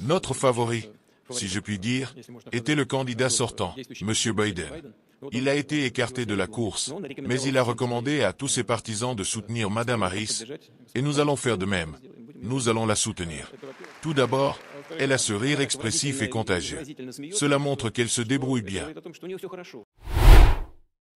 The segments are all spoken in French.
Notre favori, si je puis dire, était le candidat sortant, M. Biden. Il a été écarté de la course, mais il a recommandé à tous ses partisans de soutenir Mme Harris, et nous allons faire de même. Nous allons la soutenir. Tout d'abord, elle a ce rire expressif et contagieux. Cela montre qu'elle se débrouille bien.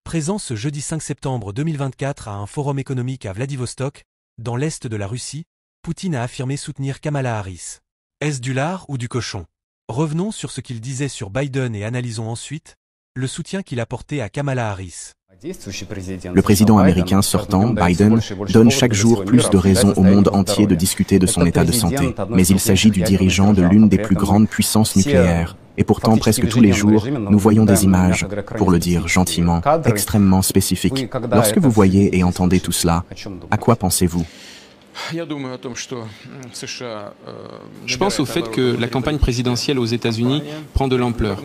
Présent ce jeudi 5 septembre 2024 à un forum économique à Vladivostok, dans l'est de la Russie, Poutine a affirmé soutenir Kamala Harris. Est-ce du lard ou du cochon? Revenons sur ce qu'il disait sur Biden et analysons ensuite le soutien qu'il a porté à Kamala Harris. Le président américain sortant, Biden, donne chaque jour plus de raisons au monde entier de discuter de son état de santé, mais il s'agit du dirigeant de l'une des plus grandes puissances nucléaires. Et pourtant, presque tous les jours, nous voyons des images, pour le dire gentiment, extrêmement spécifiques. Lorsque vous voyez et entendez tout cela, à quoi pensez-vous? Je pense au fait que la campagne présidentielle aux États-Unis prend de l'ampleur.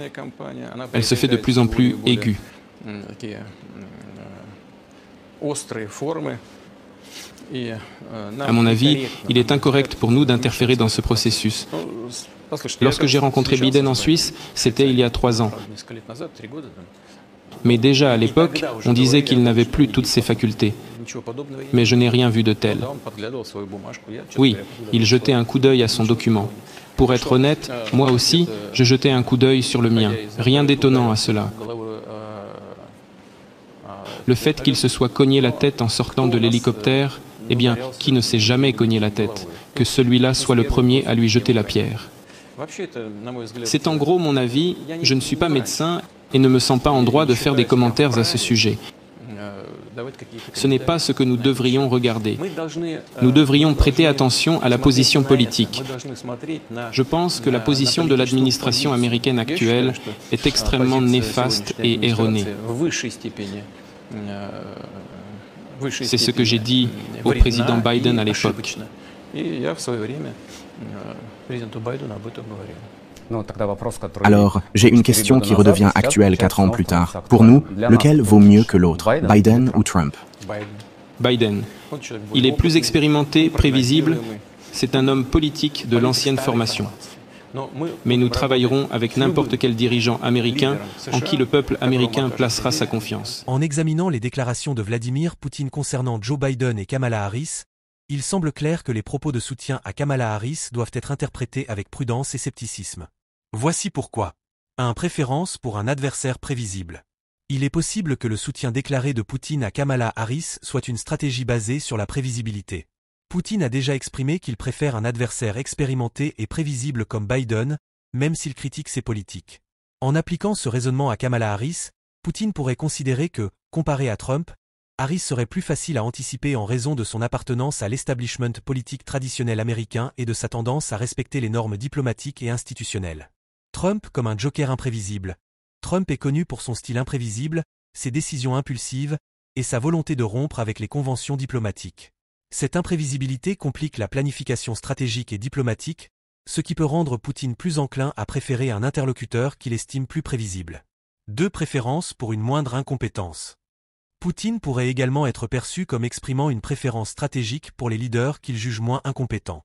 Elle se fait de plus en plus aiguë. À mon avis, il est incorrect pour nous d'interférer dans ce processus. Lorsque j'ai rencontré Biden en Suisse, c'était il y a 3 ans. Mais déjà à l'époque, on disait qu'il n'avait plus toutes ses facultés. Mais je n'ai rien vu de tel. Oui, il jetait un coup d'œil à son document. Pour être honnête, moi aussi, je jetais un coup d'œil sur le mien. Rien d'étonnant à cela. Le fait qu'il se soit cogné la tête en sortant de l'hélicoptère, eh bien, qui ne s'est jamais cogné la tête? Que celui-là soit le premier à lui jeter la pierre. C'est en gros mon avis, je ne suis pas médecin et ne me sens pas en droit de faire des commentaires à ce sujet. Ce n'est pas ce que nous devrions regarder. Nous devrions prêter attention à la position politique. Je pense que la position de l'administration américaine actuelle est extrêmement néfaste et erronée. C'est ce que j'ai dit au président Biden à l'époque. Alors, j'ai une question qui redevient actuelle 4 ans plus tard. Pour nous, lequel vaut mieux que l'autre, Biden ou Trump? Biden. Il est plus expérimenté, prévisible. C'est un homme politique de l'ancienne formation. Mais nous travaillerons avec n'importe quel dirigeant américain en qui le peuple américain placera sa confiance. En examinant les déclarations de Vladimir Poutine concernant Joe Biden et Kamala Harris, il semble clair que les propos de soutien à Kamala Harris doivent être interprétés avec prudence et scepticisme. Voici pourquoi. 1. Préférence pour un adversaire prévisible. Il est possible que le soutien déclaré de Poutine à Kamala Harris soit une stratégie basée sur la prévisibilité. Poutine a déjà exprimé qu'il préfère un adversaire expérimenté et prévisible comme Biden, même s'il critique ses politiques. En appliquant ce raisonnement à Kamala Harris, Poutine pourrait considérer que, comparé à Trump, Harris serait plus facile à anticiper en raison de son appartenance à l'establishment politique traditionnel américain et de sa tendance à respecter les normes diplomatiques et institutionnelles. Trump comme un joker imprévisible. Trump est connu pour son style imprévisible, ses décisions impulsives et sa volonté de rompre avec les conventions diplomatiques. Cette imprévisibilité complique la planification stratégique et diplomatique, ce qui peut rendre Poutine plus enclin à préférer un interlocuteur qu'il estime plus prévisible. 2. Préférence pour une moindre incompétence. Poutine pourrait également être perçu comme exprimant une préférence stratégique pour les leaders qu'il juge moins incompétents.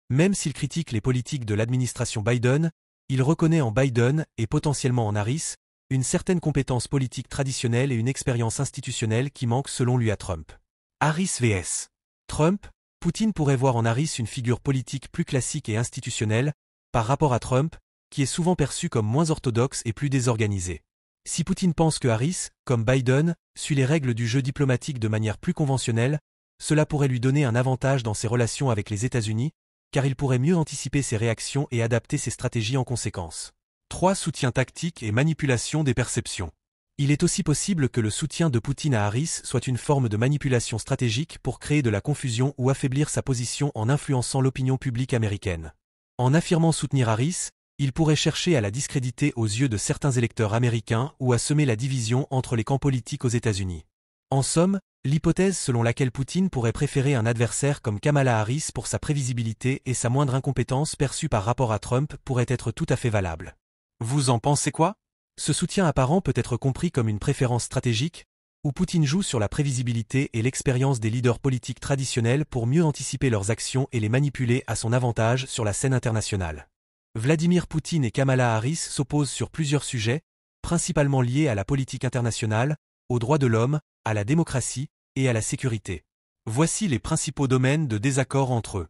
Même s'il critique les politiques de l'administration Biden, il reconnaît en Biden, et potentiellement en Harris, une certaine compétence politique traditionnelle et une expérience institutionnelle qui manquent selon lui à Trump. Harris vs. Trump, Poutine pourrait voir en Harris une figure politique plus classique et institutionnelle, par rapport à Trump, qui est souvent perçu comme moins orthodoxe et plus désorganisé. Si Poutine pense que Harris, comme Biden, suit les règles du jeu diplomatique de manière plus conventionnelle, cela pourrait lui donner un avantage dans ses relations avec les États-Unis, car il pourrait mieux anticiper ses réactions et adapter ses stratégies en conséquence. 3. Soutien tactique et manipulation des perceptions. Il est aussi possible que le soutien de Poutine à Harris soit une forme de manipulation stratégique pour créer de la confusion ou affaiblir sa position en influençant l'opinion publique américaine. En affirmant soutenir Harris, il pourrait chercher à la discréditer aux yeux de certains électeurs américains ou à semer la division entre les camps politiques aux États-Unis. En somme, l'hypothèse selon laquelle Poutine pourrait préférer un adversaire comme Kamala Harris pour sa prévisibilité et sa moindre incompétence perçue par rapport à Trump pourrait être tout à fait valable. Vous en pensez quoi? Ce soutien apparent peut être compris comme une préférence stratégique, où Poutine joue sur la prévisibilité et l'expérience des leaders politiques traditionnels pour mieux anticiper leurs actions et les manipuler à son avantage sur la scène internationale. Vladimir Poutine et Kamala Harris s'opposent sur plusieurs sujets, principalement liés à la politique internationale, aux droits de l'homme, à la démocratie et à la sécurité. Voici les principaux domaines de désaccord entre eux.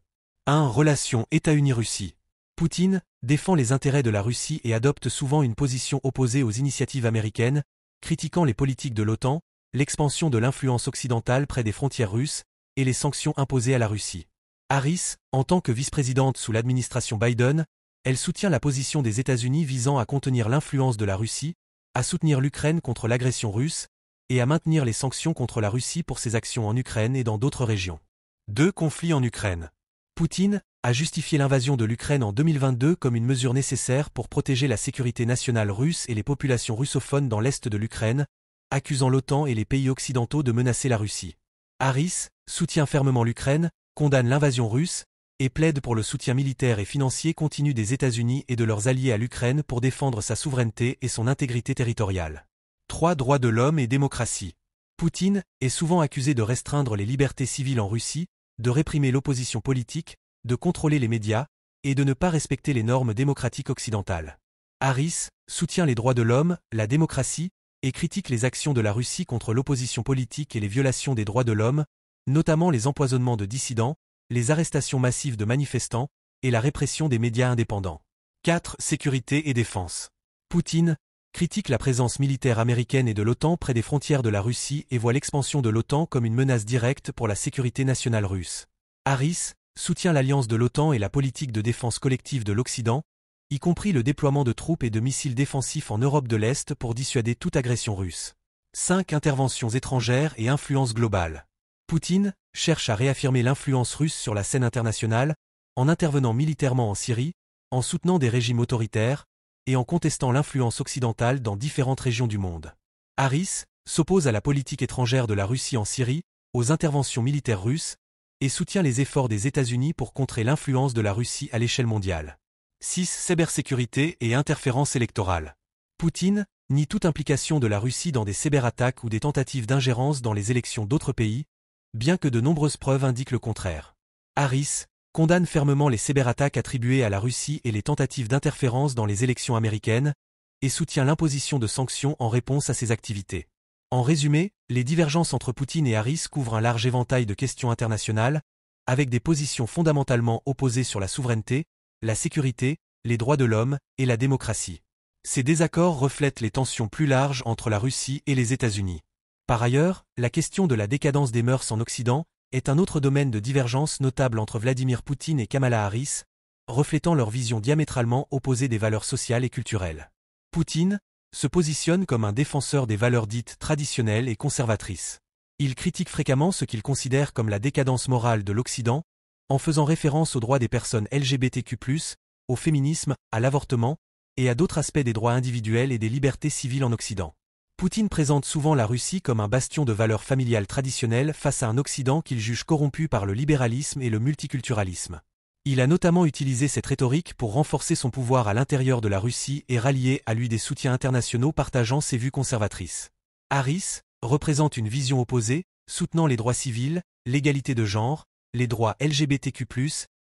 1. Relations États-Unis-Russie. Poutine défend les intérêts de la Russie et adopte souvent une position opposée aux initiatives américaines, critiquant les politiques de l'OTAN, l'expansion de l'influence occidentale près des frontières russes et les sanctions imposées à la Russie. Harris, en tant que vice-présidente sous l'administration Biden, elle soutient la position des États-Unis visant à contenir l'influence de la Russie, à soutenir l'Ukraine contre l'agression russe et à maintenir les sanctions contre la Russie pour ses actions en Ukraine et dans d'autres régions. 2. Conflit en Ukraine. Poutine a justifié l'invasion de l'Ukraine en 2022 comme une mesure nécessaire pour protéger la sécurité nationale russe et les populations russophones dans l'est de l'Ukraine, accusant l'OTAN et les pays occidentaux de menacer la Russie. Harris soutient fermement l'Ukraine, condamne l'invasion russe et plaide pour le soutien militaire et financier continu des États-Unis et de leurs alliés à l'Ukraine pour défendre sa souveraineté et son intégrité territoriale. 3. Droits de l'homme et démocratie. Poutine est souvent accusé de restreindre les libertés civiles en Russie, de réprimer l'opposition politique, de contrôler les médias et de ne pas respecter les normes démocratiques occidentales. Harris soutient les droits de l'homme, la démocratie et critique les actions de la Russie contre l'opposition politique et les violations des droits de l'homme, notamment les empoisonnements de dissidents, les arrestations massives de manifestants et la répression des médias indépendants. 4. Sécurité et défense. Poutine critique la présence militaire américaine et de l'OTAN près des frontières de la Russie et voit l'expansion de l'OTAN comme une menace directe pour la sécurité nationale russe. Harris soutient l'alliance de l'OTAN et la politique de défense collective de l'Occident, y compris le déploiement de troupes et de missiles défensifs en Europe de l'Est pour dissuader toute agression russe. 5. Interventions étrangères et influence globale. Poutine cherche à réaffirmer l'influence russe sur la scène internationale, en intervenant militairement en Syrie, en soutenant des régimes autoritaires, et en contestant l'influence occidentale dans différentes régions du monde. Harris s'oppose à la politique étrangère de la Russie en Syrie, aux interventions militaires russes, et soutient les efforts des États-Unis pour contrer l'influence de la Russie à l'échelle mondiale. 6. Cybersécurité et interférence électorale. Poutine nie toute implication de la Russie dans des cyberattaques ou des tentatives d'ingérence dans les élections d'autres pays, bien que de nombreuses preuves indiquent le contraire. Harris condamne fermement les cyberattaques attribuées à la Russie et les tentatives d'interférence dans les élections américaines, et soutient l'imposition de sanctions en réponse à ces activités. En résumé, les divergences entre Poutine et Harris couvrent un large éventail de questions internationales, avec des positions fondamentalement opposées sur la souveraineté, la sécurité, les droits de l'homme et la démocratie. Ces désaccords reflètent les tensions plus larges entre la Russie et les États-Unis. Par ailleurs, la question de la décadence des mœurs en Occident est un autre domaine de divergence notable entre Vladimir Poutine et Kamala Harris, reflétant leur vision diamétralement opposée des valeurs sociales et culturelles. Poutine se positionne comme un défenseur des valeurs dites traditionnelles et conservatrices. Il critique fréquemment ce qu'il considère comme la décadence morale de l'Occident, en faisant référence aux droits des personnes LGBTQ+, au féminisme, à l'avortement, et à d'autres aspects des droits individuels et des libertés civiles en Occident. Poutine présente souvent la Russie comme un bastion de valeurs familiales traditionnelles face à un Occident qu'il juge corrompu par le libéralisme et le multiculturalisme. Il a notamment utilisé cette rhétorique pour renforcer son pouvoir à l'intérieur de la Russie et rallier à lui des soutiens internationaux partageant ses vues conservatrices. Harris représente une vision opposée, soutenant les droits civils, l'égalité de genre, les droits LGBTQ+,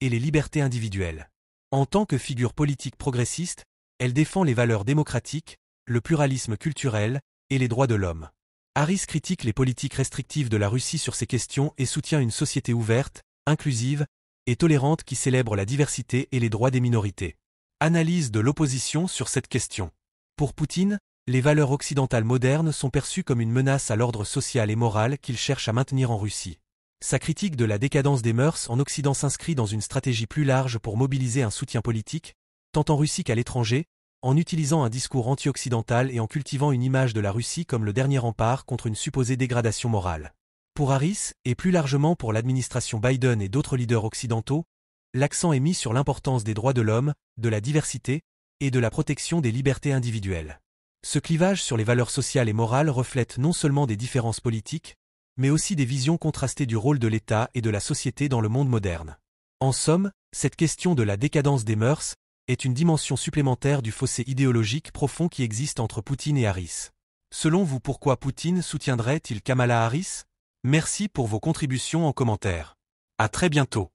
et les libertés individuelles. En tant que figure politique progressiste, elle défend les valeurs démocratiques, le pluralisme culturel et les droits de l'homme. Harris critique les politiques restrictives de la Russie sur ces questions et soutient une société ouverte, inclusive et tolérante qui célèbre la diversité et les droits des minorités. Analyse de l'opposition sur cette question. Pour Poutine, les valeurs occidentales modernes sont perçues comme une menace à l'ordre social et moral qu'il cherche à maintenir en Russie. Sa critique de la décadence des mœurs en Occident s'inscrit dans une stratégie plus large pour mobiliser un soutien politique, tant en Russie qu'à l'étranger, en utilisant un discours anti-occidental et en cultivant une image de la Russie comme le dernier rempart contre une supposée dégradation morale. Pour Harris, et plus largement pour l'administration Biden et d'autres leaders occidentaux, l'accent est mis sur l'importance des droits de l'homme, de la diversité et de la protection des libertés individuelles. Ce clivage sur les valeurs sociales et morales reflète non seulement des différences politiques, mais aussi des visions contrastées du rôle de l'État et de la société dans le monde moderne. En somme, cette question de la décadence des mœurs est une dimension supplémentaire du fossé idéologique profond qui existe entre Poutine et Harris. Selon vous, pourquoi Poutine soutiendrait-il Kamala Harris ? Merci pour vos contributions en commentaire. À très bientôt.